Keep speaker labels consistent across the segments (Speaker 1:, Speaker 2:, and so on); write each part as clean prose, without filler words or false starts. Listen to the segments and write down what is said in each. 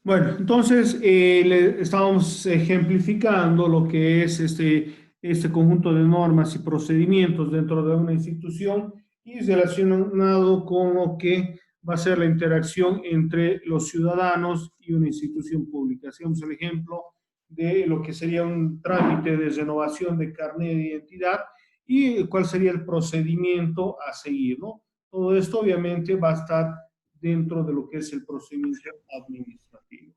Speaker 1: Bueno, entonces estábamos ejemplificando lo que es este conjunto de normas y procedimientos dentro de una institución y relacionado con lo que va a ser la interacción entre los ciudadanos y una institución pública. Hacemos el ejemplo de lo que sería un trámite de renovación de carnet de identidad y cuál sería el procedimiento a seguir, ¿no? Todo esto obviamente va a estar dentro de lo que es el procedimiento administrativo.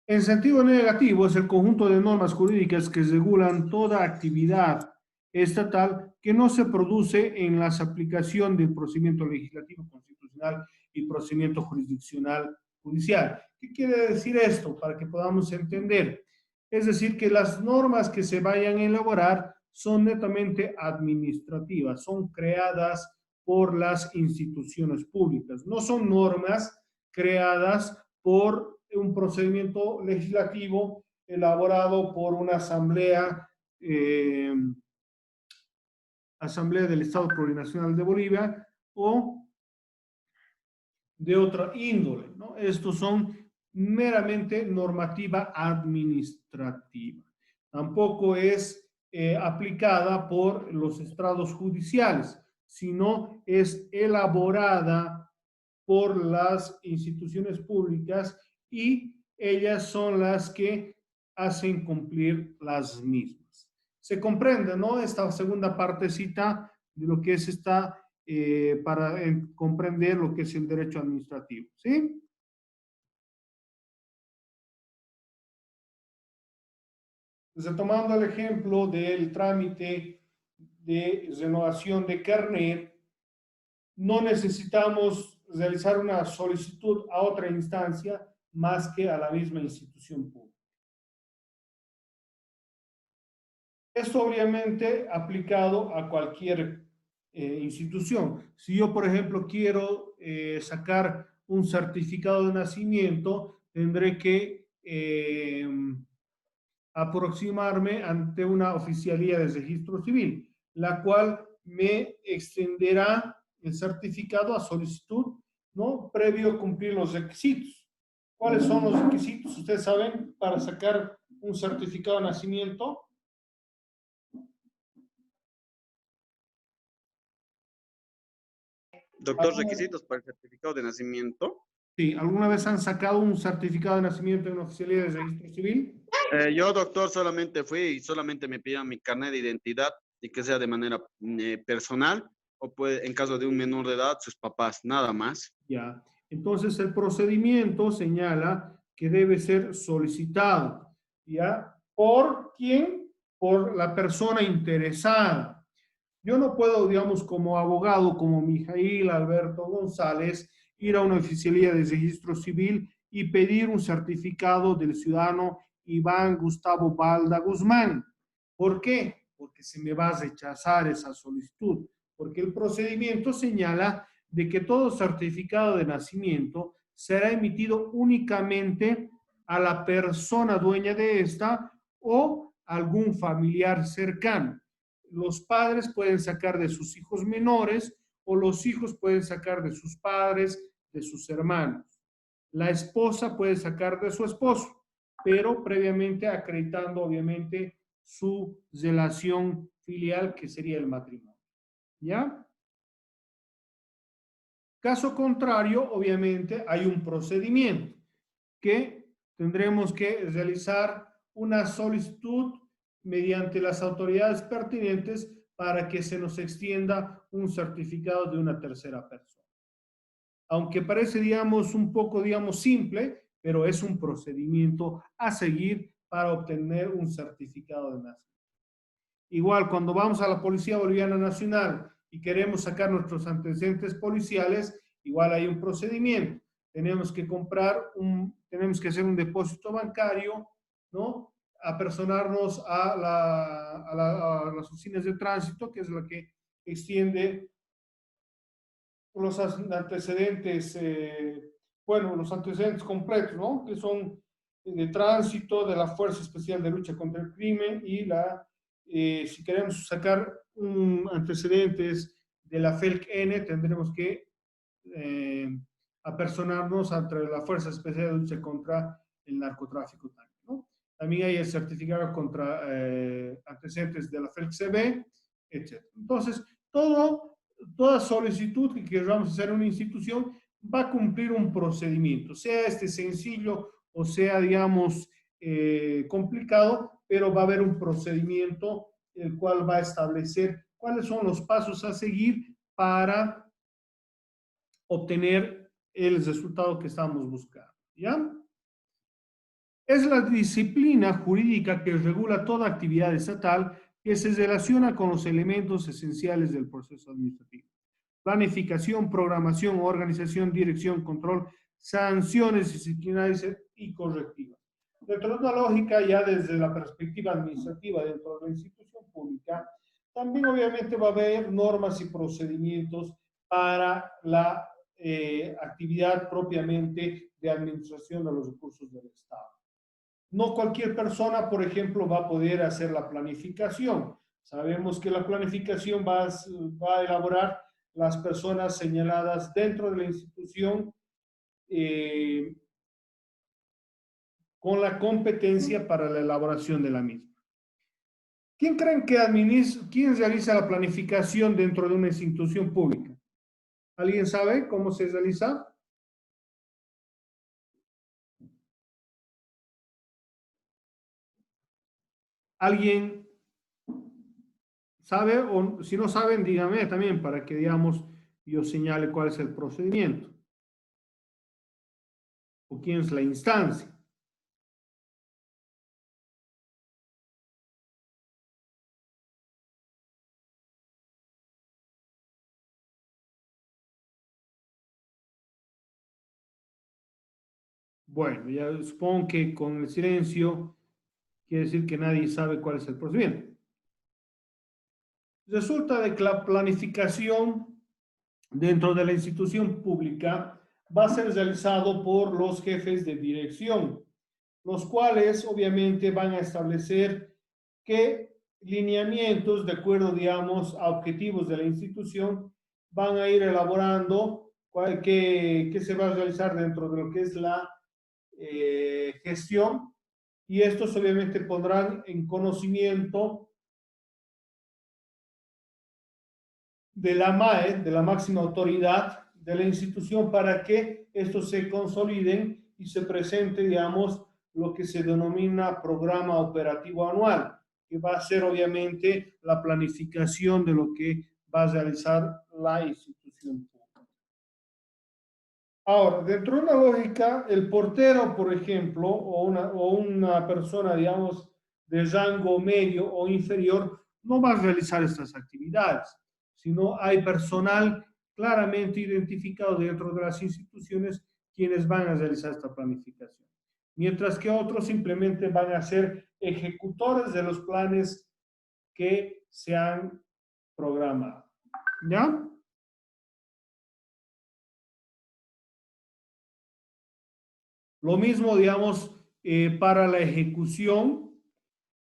Speaker 1: En sentido negativo es el conjunto de normas jurídicas que regulan toda actividad estatal que no se produce en la aplicación del procedimiento legislativo constitucional y procedimiento jurisdiccional judicial. ¿Qué quiere decir esto? Para que podamos entender. Es decir, que las normas que se vayan a elaborar son netamente administrativas, son creadas por las instituciones públicas, no son normas creadas por un procedimiento legislativo elaborado por una asamblea del Estado Plurinacional de Bolivia o de otra índole, ¿no? Estos son meramente normativa administrativa. Tampoco es aplicada por los estrados judiciales, sino es elaborada por las instituciones públicas y ellas son las que hacen cumplir las mismas. Se comprende, ¿no? Esta segunda partecita de lo que es para comprender lo que es el derecho administrativo, ¿sí? Entonces, tomando el ejemplo del trámite de renovación de carnet, no necesitamos realizar una solicitud a otra instancia más que a la misma institución pública. Esto obviamente aplicado a cualquier institución. Si yo, por ejemplo, quiero sacar un certificado de nacimiento, tendré que aproximarme ante una oficialía de registro civil, la cual me extenderá el certificado a solicitud, ¿no? Previo cumplir los requisitos. ¿Cuáles son los requisitos? Ustedes saben, para sacar un certificado de nacimiento.
Speaker 2: Doctor, requisitos para el certificado de nacimiento.
Speaker 1: Sí, ¿alguna vez han sacado un certificado de nacimiento en una oficialía de registro civil?
Speaker 2: Yo, doctor, solamente fui y solamente me pidieron mi carnet de identidad y que sea de manera personal o puede, en caso de un menor de edad, sus papás, nada más.
Speaker 1: Ya. Entonces, el procedimiento señala que debe ser solicitado, ¿ya? ¿Por quién? Por la persona interesada. Yo no puedo, digamos, como abogado, como Mijail Alberto González, ir a una oficialía de registro civil y pedir un certificado del ciudadano Iván Gustavo Balda Guzmán. ¿Por qué? Porque se me va a rechazar esa solicitud, porque el procedimiento señala de que todo certificado de nacimiento será emitido únicamente a la persona dueña de esta o algún familiar cercano. Los padres pueden sacar de sus hijos menores o los hijos pueden sacar de sus padres, de sus hermanos. La esposa puede sacar de su esposo, pero previamente acreditando obviamente su relación filial, que sería el matrimonio. ¿Ya? Caso contrario, obviamente hay un procedimiento que tendremos que realizar una solicitud mediante las autoridades pertinentes para que se nos extienda un certificado de una tercera persona. Aunque parece, digamos, un poco, digamos, simple, pero es un procedimiento a seguir para obtener un certificado de nacimiento. Igual, cuando vamos a la Policía Boliviana Nacional y queremos sacar nuestros antecedentes policiales, igual hay un procedimiento. Tenemos que tenemos que hacer un depósito bancario, ¿no? Apersonarnos a las oficinas de tránsito, que es la que extiende los antecedentes, bueno, los antecedentes completos, ¿no? Que son de tránsito, de la Fuerza Especial de Lucha contra el Crimen y si queremos sacar antecedentes de la FELC-N, tendremos que apersonarnos ante la Fuerza Especial de Lucha contra el Narcotráfico también, ¿no? También hay el certificado contra antecedentes de la FELC-CB, etc. Entonces, toda solicitud que queramos hacer en una institución va a cumplir un procedimiento, sea este sencillo o sea, digamos, complicado, pero va a haber un procedimiento el cual va a establecer cuáles son los pasos a seguir para obtener el resultado que estamos buscando, ¿ya? Es la disciplina jurídica que regula toda actividad estatal que se relaciona con los elementos esenciales del proceso administrativo: planificación, programación, organización, dirección, control, sanciones disciplinarias y correctivas. Dentro de una lógica, ya desde la perspectiva administrativa dentro de la institución pública, también obviamente va a haber normas y procedimientos para la actividad propiamente de administración de los recursos del Estado. No cualquier persona, por ejemplo, va a poder hacer la planificación. Sabemos que la planificación va a elaborar las personas señaladas dentro de la institución con la competencia para la elaboración de la misma. ¿Quién creen que quién realiza la planificación dentro de una institución pública? ¿Alguien sabe cómo se realiza? ¿Alguien sabe? O si no saben, díganme también para que, digamos, yo señale cuál es el procedimiento o quién es la instancia. Bueno, ya supongo que con el silencio quiere decir que nadie sabe cuál es el procedimiento. Resulta de que la planificación dentro de la institución pública va a ser realizado por los jefes de dirección, los cuales obviamente van a establecer qué lineamientos, de acuerdo, digamos, a objetivos de la institución, van a ir elaborando qué se va a realizar dentro de lo que es la gestión, y estos obviamente pondrán en conocimiento de la MAE, de la máxima autoridad de la institución, para que estos se consoliden y se presente, digamos, lo que se denomina programa operativo anual, que va a ser obviamente la planificación de lo que va a realizar la institución pública. Ahora, dentro de una lógica, el portero, por ejemplo, o una persona, digamos, de rango medio o inferior, no va a realizar estas actividades, sino hay personal claramente identificado dentro de las instituciones quienes van a realizar esta planificación. Mientras que otros simplemente van a ser ejecutores de los planes que se han programado. ¿Ya? Lo mismo, digamos, para la ejecución,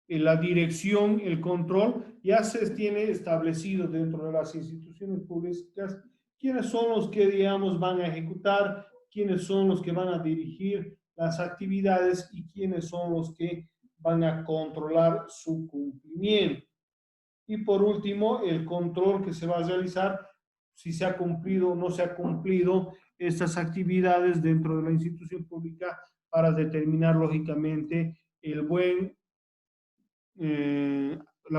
Speaker 1: la dirección, el control, ya se tiene establecido dentro de las instituciones públicas quiénes son los que, digamos, van a ejecutar, quiénes son los que van a dirigir las actividades y quiénes son los que van a controlar su cumplimiento. Y por último, el control que se va a realizar, si se ha cumplido o no se ha cumplido estas actividades dentro de la institución pública, para determinar lógicamente la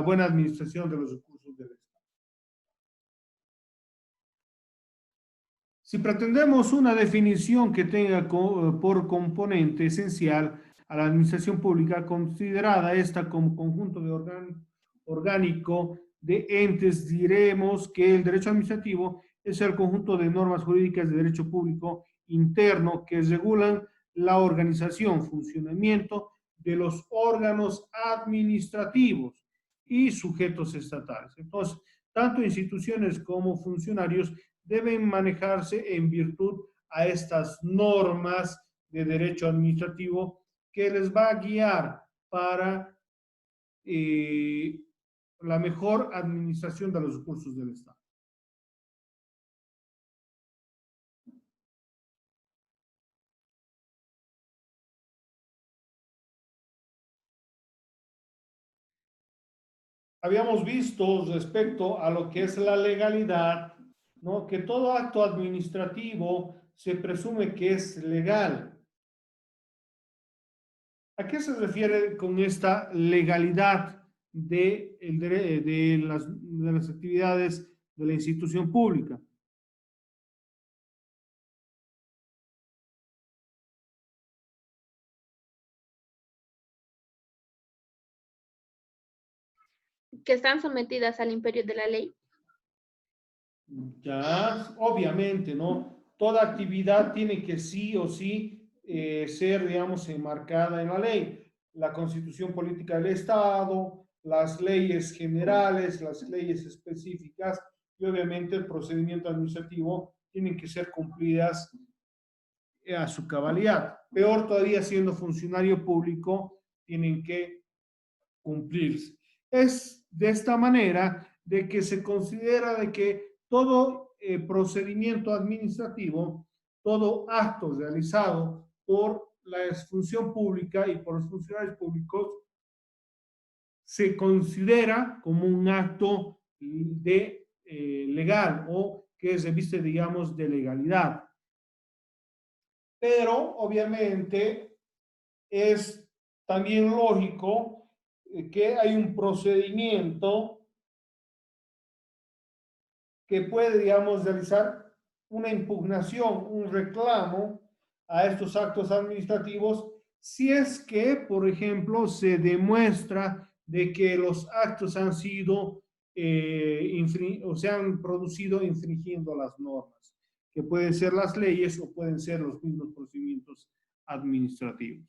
Speaker 1: buena administración de los recursos. recursos del Estado. Si pretendemos una definición que tenga por componente esencial a la administración pública, considerada esta como conjunto de orgánico de entes, diremos que el derecho administrativo es el conjunto de normas jurídicas de derecho público interno que regulan la organización, funcionamiento de los órganos administrativos y sujetos estatales. Entonces, tanto instituciones como funcionarios deben manejarse en virtud a estas normas de derecho administrativo que les va a guiar para la mejor administración de los recursos del Estado. Habíamos visto respecto a lo que es la legalidad, ¿no? Que todo acto administrativo se presume que es legal. ¿A qué se refiere con esta legalidad de las actividades de la institución pública?
Speaker 3: Que están sometidas al imperio de la ley.
Speaker 1: Ya, obviamente, ¿no? Toda actividad tiene que sí o sí ser, digamos, enmarcada en la ley. La Constitución Política del Estado, las leyes generales, las leyes específicas y obviamente el procedimiento administrativo tienen que ser cumplidas a su cabalidad. Peor todavía, siendo funcionario público, tienen que cumplirse. Es de esta manera de que se considera de que todo procedimiento administrativo, todo acto realizado por la función pública y por los funcionarios públicos se considera como un acto de legal o que se viste, digamos, de legalidad. Pero obviamente es también lógico que hay un procedimiento que puede, digamos, realizar una impugnación, un reclamo a estos actos administrativos si es que, por ejemplo, se demuestra de que los actos han sido o se han producido infringiendo las normas, que pueden ser las leyes o pueden ser los mismos procedimientos administrativos.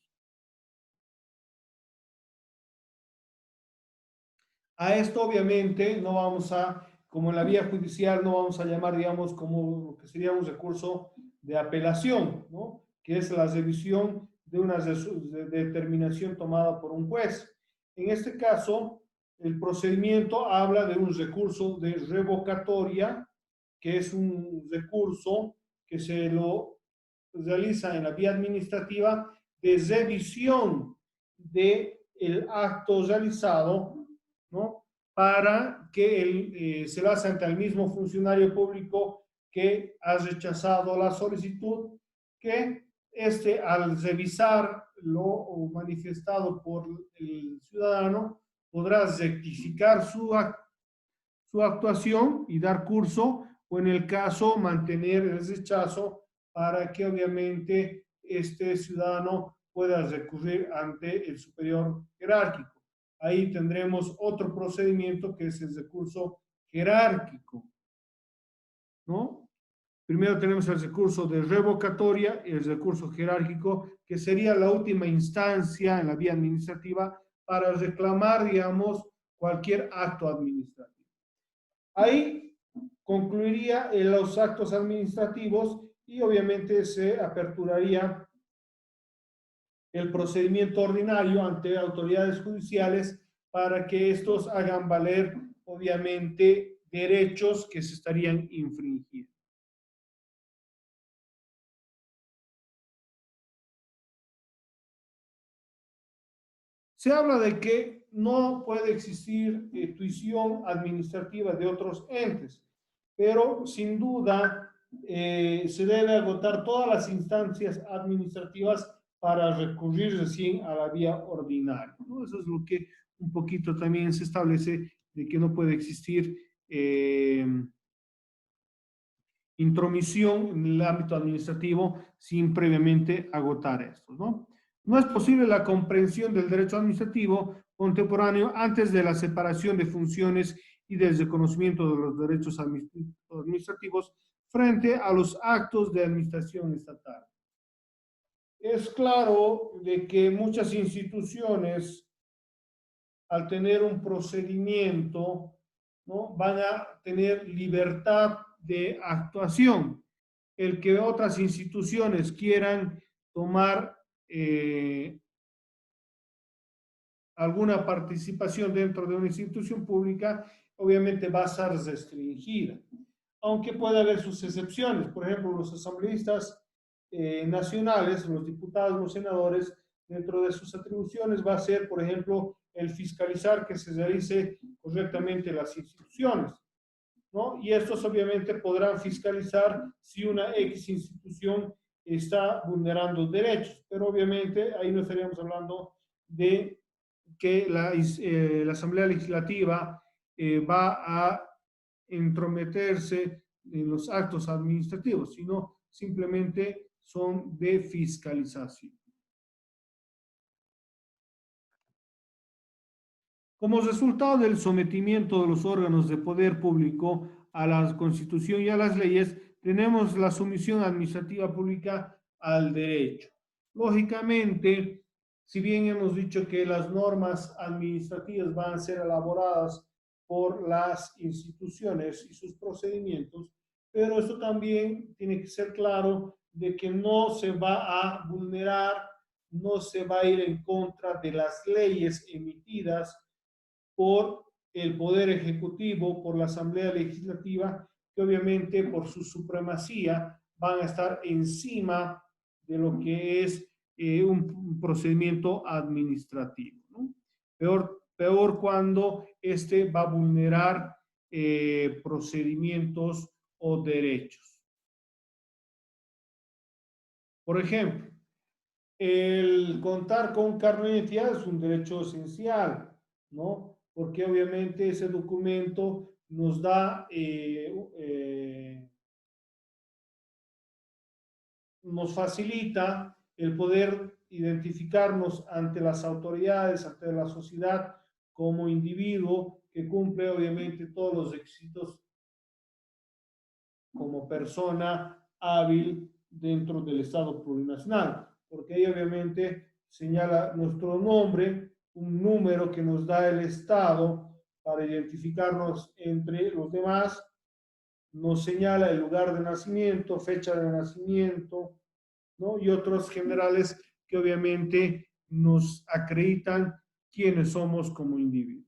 Speaker 1: A esto obviamente no vamos a, como en la vía judicial, no vamos a llamar, digamos, como lo que sería un recurso de apelación, ¿no? Que es la revisión de una determinación tomada por un juez. En este caso, el procedimiento habla de un recurso de revocatoria, que es un recurso que se lo realiza en la vía administrativa de revisión del acto realizado, ¿no? Para que se lo hace ante el mismo funcionario público que ha rechazado la solicitud, que al revisar lo manifestado por el ciudadano podrá rectificar su actuación y dar curso, o en el caso mantener el rechazo para que obviamente este ciudadano pueda recurrir ante el superior jerárquico. Ahí tendremos otro procedimiento que es el recurso jerárquico, ¿no? Primero tenemos el recurso de revocatoria y el recurso jerárquico, que sería la última instancia en la vía administrativa para reclamar, digamos, cualquier acto administrativo. Ahí concluiría los actos administrativos y obviamente se aperturaría el procedimiento ordinario ante autoridades judiciales para que estos hagan valer, obviamente, derechos que se estarían infringiendo. Se habla de que no puede existir tuición administrativa de otros entes, pero sin duda se debe agotar todas las instancias administrativas para recurrir recién a la vía ordinaria, ¿no? Eso es lo que un poquito también se establece de que no puede existir intromisión en el ámbito administrativo sin previamente agotar esto, ¿no? No es posible la comprensión del derecho administrativo contemporáneo antes de la separación de funciones y del reconocimiento de los derechos administrativos frente a los actos de administración estatal. Es claro de que muchas instituciones, al tener un procedimiento, ¿no?, van a tener libertad de actuación. El que otras instituciones quieran tomar alguna participación dentro de una institución pública, obviamente va a ser restringida, aunque puede haber sus excepciones. Por ejemplo, los asambleístas nacionales, los diputados, los senadores, dentro de sus atribuciones va a ser, por ejemplo, el fiscalizar que se realice correctamente las instituciones, ¿no? Y estos obviamente podrán fiscalizar si una X institución está vulnerando derechos, pero obviamente ahí no estaríamos hablando de que la Asamblea Legislativa va a entrometerse en los actos administrativos, sino simplemente son de fiscalización. Como resultado del sometimiento de los órganos de poder público a la Constitución y a las leyes, tenemos la sumisión administrativa pública al derecho. Lógicamente, si bien hemos dicho que las normas administrativas van a ser elaboradas por las instituciones y sus procedimientos, pero esto también tiene que ser claro de que no se va a vulnerar, no se va a ir en contra de las leyes emitidas por el Poder Ejecutivo, por la Asamblea Legislativa, que obviamente por su supremacía van a estar encima de lo que es un procedimiento administrativo, ¿no? Peor cuando este va a vulnerar procedimientos o derechos. Por ejemplo, el contar con carnet de identidad es un derecho esencial, ¿no? Porque obviamente ese documento nos da, nos facilita el poder identificarnos ante las autoridades, ante la sociedad, como individuo que cumple obviamente todos los requisitos como persona hábil dentro del Estado plurinacional, porque ahí obviamente señala nuestro nombre, un número que nos da el Estado para identificarnos entre los demás, nos señala el lugar de nacimiento, fecha de nacimiento, ¿no?, y otros generales que obviamente nos acreditan quiénes somos como individuos.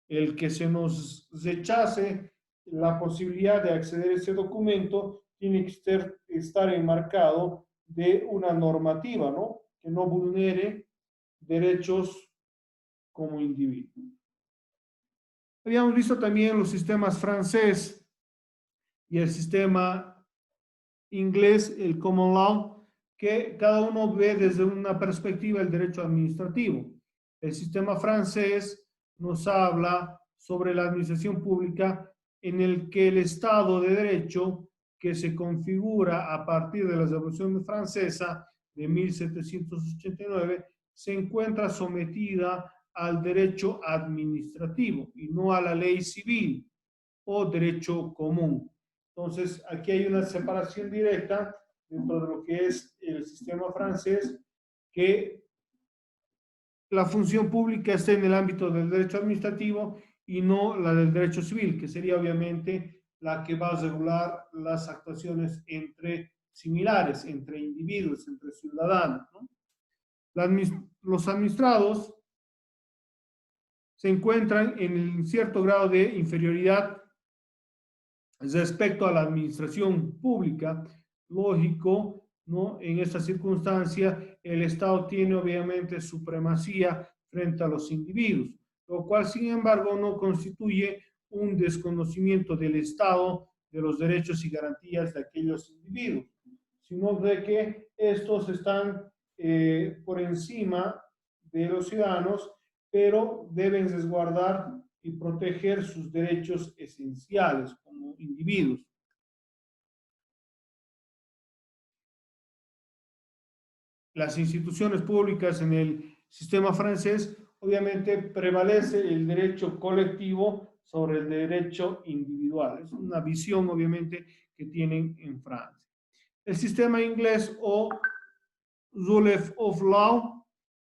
Speaker 1: El que se nos rechace la posibilidad de acceder a ese documento tiene que estar enmarcado de una normativa, ¿no?, que no vulnere derechos como individuo. Habíamos visto también los sistemas francés y el sistema inglés, el common law, que cada uno ve desde una perspectiva el derecho administrativo. El sistema francés nos habla sobre la administración pública en el que el Estado de Derecho, que se configura a partir de la Revolución Francesa de 1789, se encuentra sometida al derecho administrativo y no a la ley civil o derecho común. Entonces, aquí hay una separación directa dentro de lo que es el sistema francés, que la función pública está en el ámbito del derecho administrativo y no la del derecho civil, que sería obviamente la que va a regular las actuaciones entre similares, entre individuos, entre ciudadanos, ¿no? Los administrados se encuentran en cierto grado de inferioridad respecto a la administración pública. Lógico, ¿no? En esta circunstancia, el Estado tiene obviamente supremacía frente a los individuos, lo cual, sin embargo, no constituye un desconocimiento del Estado de los derechos y garantías de aquellos individuos, sino de que estos están por encima de los ciudadanos, pero deben resguardar y proteger sus derechos esenciales como individuos. Las instituciones públicas en el sistema francés, obviamente prevalece el derecho colectivo sobre el derecho individual. Es una visión, obviamente, que tienen en Francia. El sistema inglés o Rule of Law,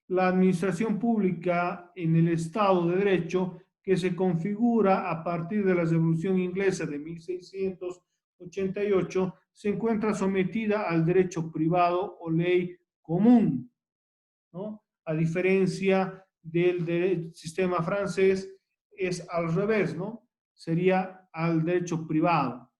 Speaker 1: la administración pública en el Estado de Derecho, que se configura a partir de la Revolución Inglesa de 1688, se encuentra sometida al derecho privado o ley común, ¿no? A diferencia del sistema francés, es al revés, ¿no? Sería al derecho privado.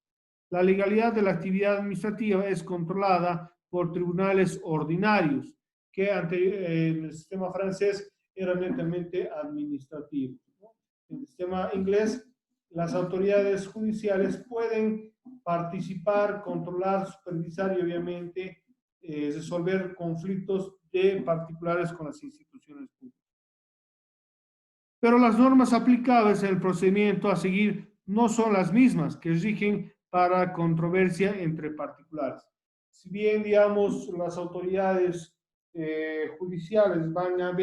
Speaker 1: La legalidad de la actividad administrativa es controlada por tribunales ordinarios, que en el sistema francés eran netamente administrativos, ¿no? En el sistema inglés, las autoridades judiciales pueden participar, controlar, supervisar y obviamente resolver conflictos de particulares con las instituciones públicas. Pero las normas aplicables en el procedimiento a seguir no son las mismas que rigen para controversia entre particulares. Si bien, digamos, las autoridades judiciales van a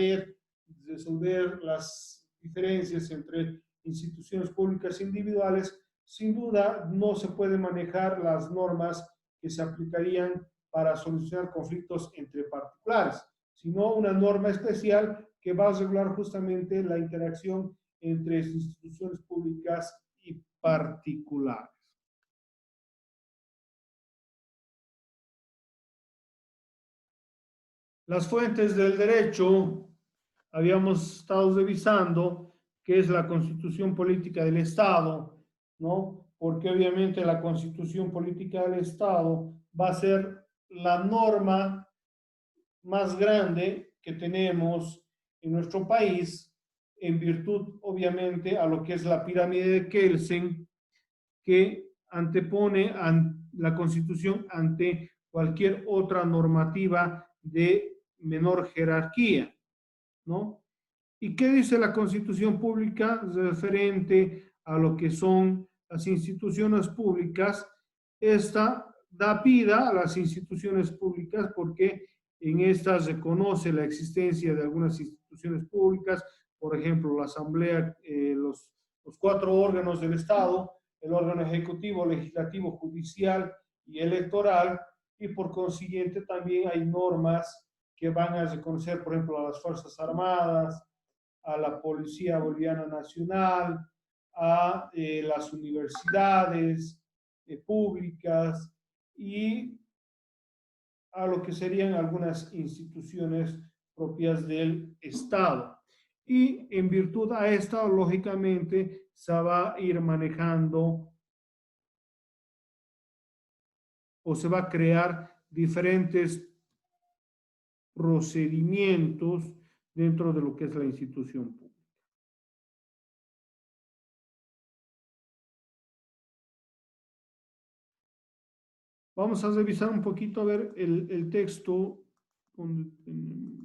Speaker 1: resolver las diferencias entre instituciones públicas e individuales, sin duda no se pueden manejar las normas que se aplicarían para solucionar conflictos entre particulares, sino una norma especial que va a regular justamente la interacción entre instituciones públicas y particulares. Las fuentes del derecho, habíamos estado revisando, que es la Constitución Política del Estado, ¿no? Porque obviamente la Constitución Política del Estado va a ser la norma más grande que tenemos en nuestro país, en virtud, obviamente, a lo que es la pirámide de Kelsen, que antepone la Constitución ante cualquier otra normativa de menor jerarquía, ¿no? ¿Y qué dice la Constitución pública referente a lo que son las instituciones públicas? Esta da vida a las instituciones públicas porque en estas reconoce la existencia de algunas instituciones públicas, por ejemplo, la Asamblea, los cuatro órganos del Estado, el órgano ejecutivo, legislativo, judicial y electoral, y por consiguiente también hay normas que van a reconocer, por ejemplo, a las Fuerzas Armadas, a la Policía Boliviana Nacional, a las universidades públicas y a lo que serían algunas instituciones propias del Estado. Y en virtud a esta, lógicamente, se va a ir manejando o se va a crear diferentes procedimientos dentro de lo que es la institución pública. Vamos a revisar un poquito a ver el texto donde tenemos.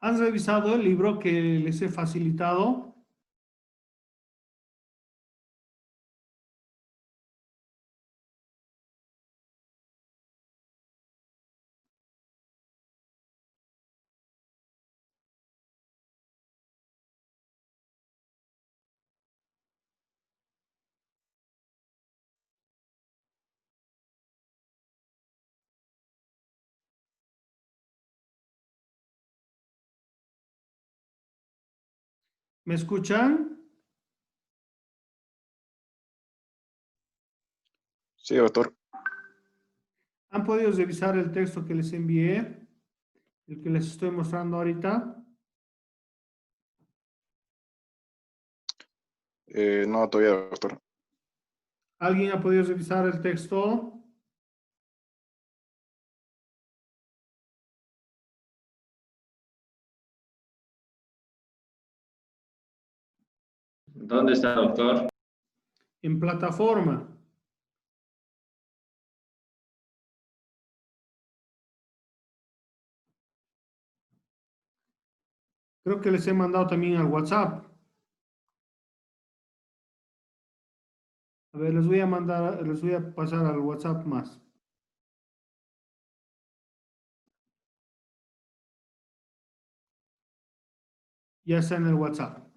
Speaker 1: ¿Han revisado el libro que les he facilitado? ¿Me escuchan?
Speaker 4: Sí, doctor.
Speaker 1: ¿Han podido revisar el texto que les envié? El que les estoy mostrando ahorita.
Speaker 4: No, todavía, doctor.
Speaker 1: ¿Alguien ha podido revisar el texto?
Speaker 5: ¿Dónde está, doctor?
Speaker 1: En plataforma. Creo que les he mandado también al WhatsApp. A ver, les voy a pasar al WhatsApp más. Ya está en el WhatsApp.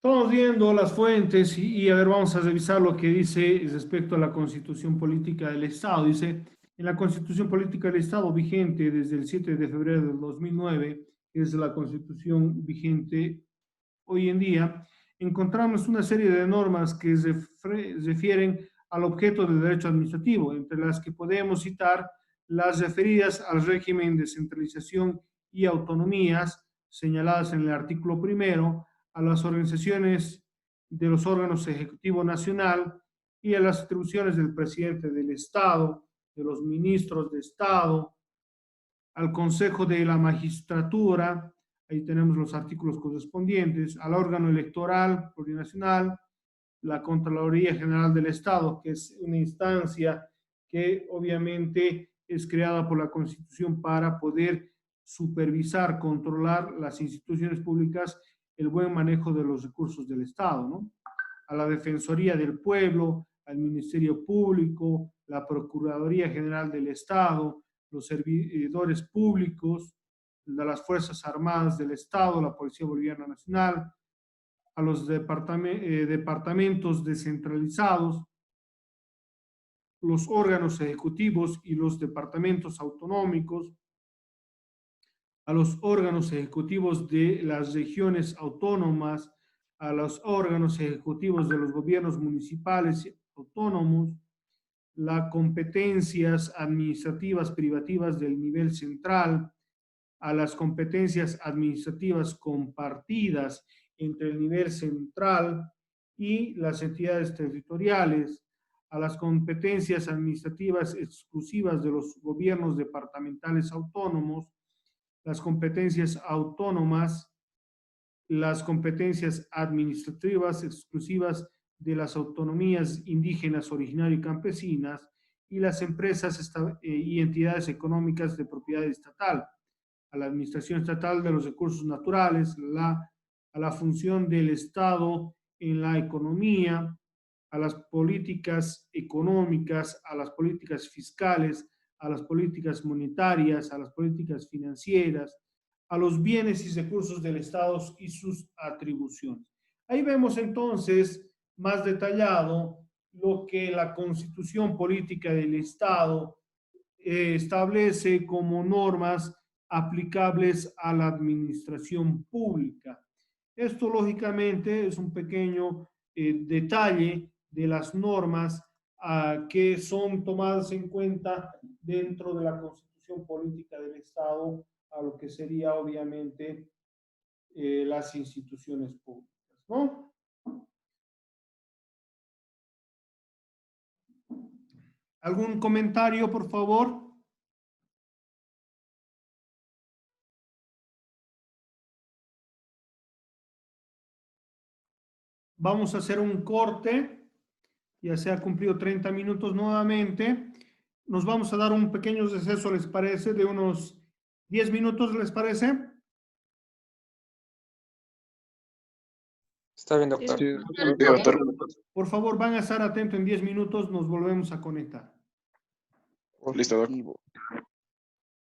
Speaker 1: Estamos viendo las fuentes y a ver, vamos a revisar lo que dice respecto a la Constitución Política del Estado. Dice, en la Constitución Política del Estado vigente desde el 7 de febrero del 2009, que es la Constitución vigente hoy en día, encontramos una serie de normas que refieren al objeto del derecho administrativo, entre las que podemos citar las referidas al régimen de centralización y autonomías señaladas en el artículo primero, a las organizaciones de los órganos ejecutivo nacional y a las atribuciones del presidente del Estado, de los ministros de Estado, al Consejo de la Magistratura, ahí tenemos los artículos correspondientes, al órgano electoral plurinacional, la Contraloría General del Estado, que es una instancia que obviamente es creada por la Constitución para poder supervisar, controlar las instituciones públicas, el buen manejo de los recursos del Estado, ¿no? A la Defensoría del Pueblo, al Ministerio Público, la Procuraduría General del Estado, los servidores públicos, de las Fuerzas Armadas del Estado, la Policía Boliviana Nacional, a los departamentos descentralizados, los órganos ejecutivos y los departamentos autonómicos, a los órganos ejecutivos de las regiones autónomas, a los órganos ejecutivos de los gobiernos municipales y autónomos, las competencias administrativas privativas del nivel central, a las competencias administrativas compartidas entre el nivel central y las entidades territoriales, a las competencias administrativas exclusivas de los gobiernos departamentales autónomos, las competencias autónomas, las competencias administrativas exclusivas de las autonomías indígenas, originarias y campesinas, y las empresas y entidades económicas de propiedad estatal, a la administración estatal de los recursos naturales, a la función del Estado en la economía, a las políticas económicas, a las políticas fiscales, a las políticas monetarias, a las políticas financieras, a los bienes y recursos del Estado y sus atribuciones. Ahí vemos entonces más detallado lo que la Constitución Política del Estado establece como normas aplicables a la administración pública. Esto, lógicamente, es un pequeño detalle de las normas que son tomadas en cuenta dentro de la Constitución Política del Estado a lo que sería, obviamente, las instituciones públicas, ¿no? ¿Algún comentario, por favor? Vamos a hacer un corte, ya se ha cumplido 30 minutos nuevamente. Nos vamos a dar un pequeño receso, ¿les parece? De unos 10 minutos, ¿les parece?
Speaker 6: Está bien, doctor.
Speaker 4: Sí, doctor.
Speaker 1: Por favor, van a estar atentos en 10 minutos, nos volvemos a conectar.
Speaker 4: Listo, doctor.